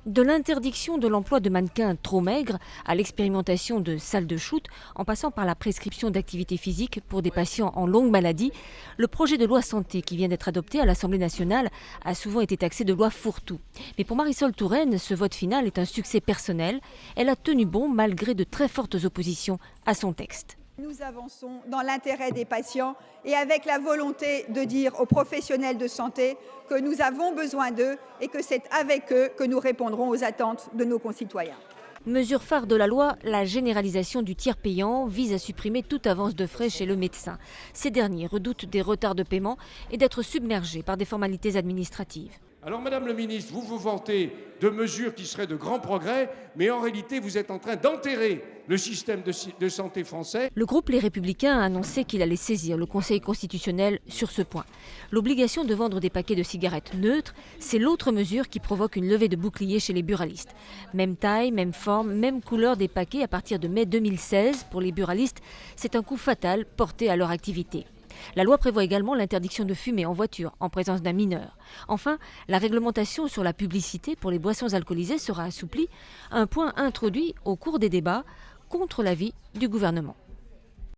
De l'interdiction de l'emploi de mannequins trop maigres à l'expérimentation de salles de shoot, en passant par la prescription d'activité physique pour des patients en longue maladie, le projet de loi santé qui vient d'être adopté à l'Assemblée nationale a souvent été taxé de loi fourre-tout. Mais pour Marisol Touraine, ce vote final est un succès personnel. Elle a tenu bon malgré de très fortes oppositions à son texte. Nous avançons dans l'intérêt des patients et avec la volonté de dire aux professionnels de santé que nous avons besoin d'eux et que c'est avec eux que nous répondrons aux attentes de nos concitoyens. Mesure phare de la loi, la généralisation du tiers payant vise à supprimer toute avance de frais chez le médecin. Ces derniers redoutent des retards de paiement et d'être submergés par des formalités administratives. Alors Madame le ministre, vous vous vantez de mesures qui seraient de grands progrès, mais en réalité vous êtes en train d'enterrer le système de santé français. Le groupe Les Républicains a annoncé qu'il allait saisir le Conseil constitutionnel sur ce point. L'obligation de vendre des paquets de cigarettes neutres, c'est l'autre mesure qui provoque une levée de boucliers chez les buralistes. Même taille, même forme, même couleur des paquets à partir de mai 2016 pour les buralistes, c'est un coup fatal porté à leur activité. La loi prévoit également l'interdiction de fumer en voiture en présence d'un mineur. Enfin, la réglementation sur la publicité pour les boissons alcoolisées sera assouplie, un point introduit au cours des débats contre l'avis du gouvernement.